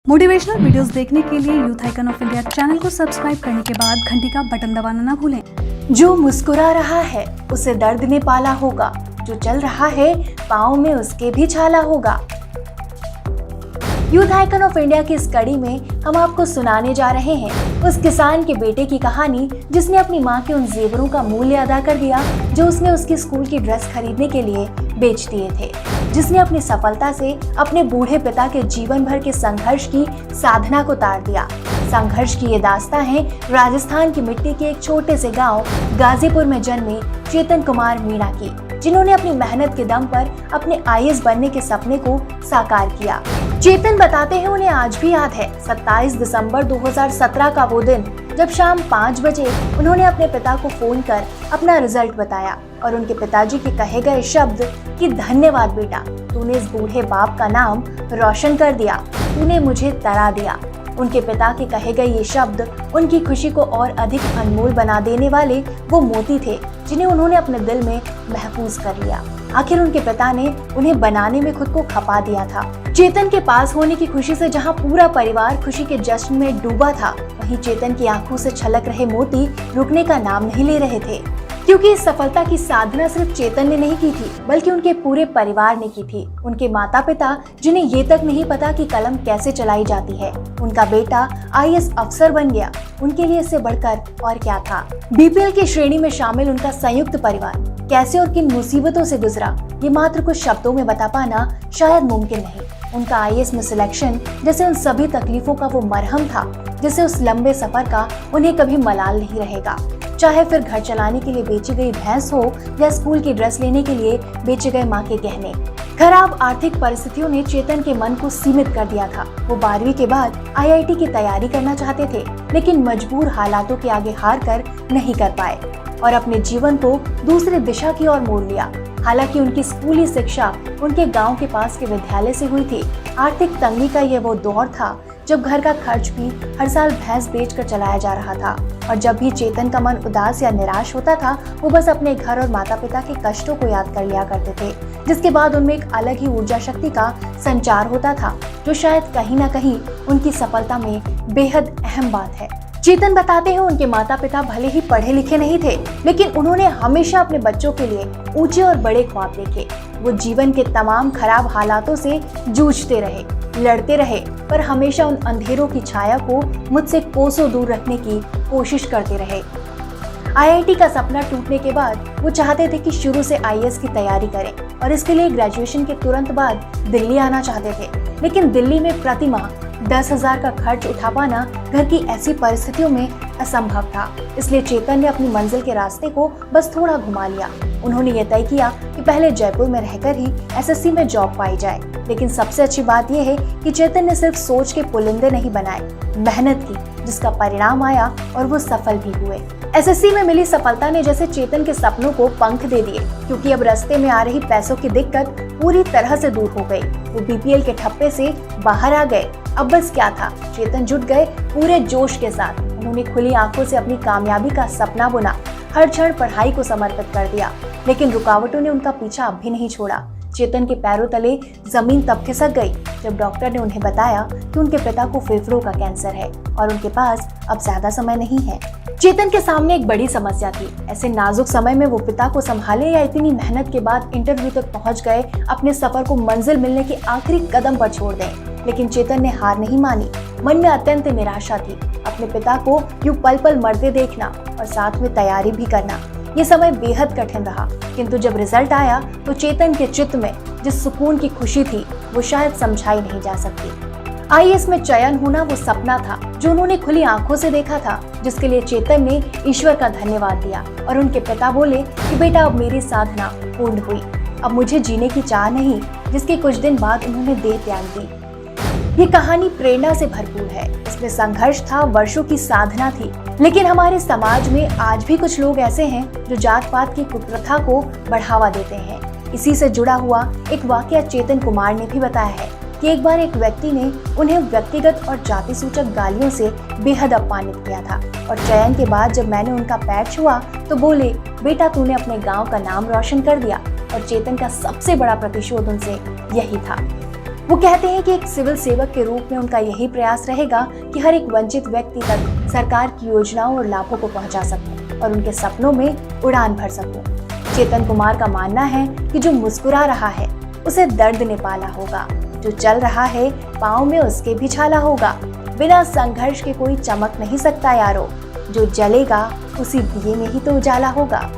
Motivational videos देखने के लिए youth icon of India channel को सब्सक्राइब करने के बाद घंटी का बटन दबाना ना भूलें। जो मुस्कुरा रहा है उसे दर्द ने पाला होगा, जो चल रहा है पाँव में उसके भी छाला होगा। यूथ आइकन ऑफ इंडिया की इस कड़ी में हम आपको सुनाने जा रहे हैं उस किसान के बेटे की कहानी जिसने अपनी माँ के उन जेवरों का मूल्य अदा कर दिया जो उसने उसकी स्कूल की ड्रेस खरीदने के लिए बेच दिए थे, जिसने अपनी सफलता से अपने बूढ़े पिता के जीवन भर के संघर्ष की साधना को तार दिया। संघर्ष की ये दास्तां है राजस्थान की मिट्टी के एक छोटे से गांव गाजीपुर में जन्मे चेतन कुमार मीणा की, जिन्होंने अपनी मेहनत के दम पर अपने आईएएस बनने के सपने को साकार किया। चेतन बताते हैं उन्हें आज भी याद है 27 दिसंबर 2017 का वो दिन जब शाम 5 बजे उन्होंने अपने पिता को फोन कर अपना रिजल्ट बताया और उनके पिताजी के कहे गए शब्द कि धन्यवाद बेटा, तूने इस बूढ़े बाप का नाम रोशन कर दिया, तूने मुझे तरा दिया। उनके पिता के कहे गए ये शब्द उनकी खुशी को और अधिक अनमोल बना देने वाले वो मोती थे जिन्हें उन्होंने अपने दिल में महफूज कर लिया। आखिर उनके पिता ने उन्हें बनाने में खुद को खपा दिया था। चेतन के पास होने की खुशी से जहां पूरा परिवार खुशी के जश्न में डूबा था, वहीं चेतन की आंखों से छलक रहे मोती रुकने का नाम नहीं ले रहे थे, क्योंकि इस सफलता की साधना सिर्फ चेतन ने नहीं की थी बल्कि उनके पूरे परिवार ने की थी। उनके माता पिता जिन्हें ये तक नहीं पता कि कलम कैसे चलाई जाती है, उनका बेटा आईएएस अफसर बन गया, उनके लिए इससे बढ़कर और क्या था। बीपीएल की श्रेणी में शामिल उनका संयुक्त परिवार कैसे और किन मुसीबतों से गुजरा, ये मात्र कुछ शब्दों में बता पाना शायद मुमकिन नहीं। उनका आईएएस में सिलेक्शन जैसे उन सभी तकलीफों का वो मरहम था जिससे उस लंबे सफर का उन्हें कभी मलाल नहीं रहेगा। चाहे फिर घर चलाने के लिए बेची गई भैंस हो या स्कूल की ड्रेस लेने के लिए बेचे गए माँ के गहने। खराब आर्थिक परिस्थितियों ने चेतन के मन को सीमित कर दिया था। वो 12वीं के बाद आईआईटी की तैयारी करना चाहते थे, लेकिन मजबूर हालातों के आगे हार कर नहीं कर पाए और अपने जीवन को दूसरी दिशा की ओर मोड़ लिया। हालांकि उनकी स्कूली शिक्षा उनके गांव के पास के विद्यालय से हुई थी। आर्थिक तंगी का ये वो दौर था जब घर का खर्च भी हर साल भैंस बेचकर चलाया जा रहा था और जब भी चेतन का मन उदास या निराश होता था, वो बस अपने घर और माता पिता के कष्टों को याद कर लिया करते थे, जिसके बाद उनमें एक अलग ही ऊर्जा शक्ति का संचार होता था जो शायद कहीं ना कहीं उनकी सफलता में बेहद अहम बात है। चेतन बताते हैं उनके माता पिता भले ही पढ़े लिखे नहीं थे, लेकिन उन्होंने हमेशा अपने बच्चों के लिए ऊंचे और बड़े ख्वाब देखे। वो जीवन के तमाम खराब हालातों से जूझते रहे, लड़ते रहे, पर हमेशा उन अंधेरों की छाया को मुझसे कोसों दूर रखने की कोशिश करते रहे। आईआईटी का सपना टूटने के बाद वो चाहते थे कि शुरू से आईएएस की तैयारी करें और इसके लिए ग्रेजुएशन के तुरंत बाद दिल्ली आना चाहते थे, लेकिन दिल्ली में प्रति माह 10,000 का खर्च उठा पाना घर की ऐसी परिस्थितियों में असंभव था। इसलिए चेतन ने अपनी मंजिल के रास्ते को बस थोड़ा घुमा लिया। उन्होंने ये तय किया कि पहले जयपुर में रहकर ही एसएससी में जॉब पाई जाए, लेकिन सबसे अच्छी बात यह है कि चेतन ने सिर्फ सोच के पुलिंदे नहीं बनाए, मेहनत की, जिसका परिणाम आया और वो सफल भी हुए। एसएससी में मिली सफलता ने जैसे चेतन के सपनों को पंख दे दिए, क्योंकि अब रास्ते में आ रही पैसों की दिक्कत पूरी तरह से दूर हो गई। वो बीपीएल के ठप्पे से बाहर आ गए। अब बस क्या था, चेतन जुट गए पूरे जोश के साथ। उन्होंने खुली आंखों से अपनी कामयाबी का सपना बुना, हर क्षण पढ़ाई को समर्पित कर दिया, लेकिन रुकावटों ने उनका पीछा अब भी नहीं छोड़ा। चेतन के पैरों तले जमीन तब खिसक गई जब डॉक्टर ने उन्हें बताया कि उनके पिता को फेफड़ों का कैंसर है और उनके पास अब ज्यादा समय नहीं है। चेतन के सामने एक बड़ी समस्या थी। ऐसे नाजुक समय में वो पिता को संभाले या इतनी मेहनत के बाद इंटरव्यू तक पहुंच गए अपने सफर को मंजिल मिलने के आखिरी कदम पर छोड़ दें। लेकिन चेतन ने हार नहीं मानी। मन में अत्यंत निराशा थी। अपने पिता को यूं पल पल मरते देखना और साथ में तैयारी भी करना, ये समय बेहद कठिन रहा। किंतु जब रिजल्ट आया तो चेतन के चित्त में जिस सुकून की खुशी थी वो शायद समझाई नहीं जा सकती। आईएएस में चयन होना वो सपना था जो उन्होंने खुली आंखों से देखा था, जिसके लिए चेतन ने ईश्वर का धन्यवाद दिया और उनके पिता बोले कि बेटा अब मेरी साधना पूर्ण हुई, अब मुझे जीने की चाह नहीं, जिसके कुछ दिन बाद उन्होंने देह त्याग दी। ये कहानी प्रेरणा से भरपूर है। इसमें संघर्ष था, वर्षों की साधना थी, लेकिन हमारे समाज में आज भी कुछ लोग ऐसे हैं जो जात पात की कुप्रथा को बढ़ावा देते हैं। इसी से जुड़ा हुआ एक वाकया चेतन कुमार ने भी बताया है कि एक बार एक व्यक्ति ने उन्हें व्यक्तिगत और जाति सूचक गालियों से बेहद अपमानित किया था और चयन के बाद जब मैंने उनका पैर छुआ तो बोले, बेटा तूने अपने गांव का नाम रोशन कर दिया। और चेतन का सबसे बड़ा प्रतिशोध उनसे यही था। वो कहते हैं कि एक सिविल सेवक के रूप में उनका यही प्रयास रहेगा कि हर एक वंचित व्यक्ति तक सरकार की योजनाओं और लाभों को पहुंचा सकूं और उनके सपनों में उड़ान भर सकूं। चेतन कुमार का मानना है कि जो मुस्कुरा रहा है उसे दर्द ने पाला होगा, जो चल रहा है पाँव में उसके भी छाला होगा। बिना संघर्ष के कोई चमक नहीं सकता यारो, जो जलेगा उसी दिए में ही तो उजाला होगा।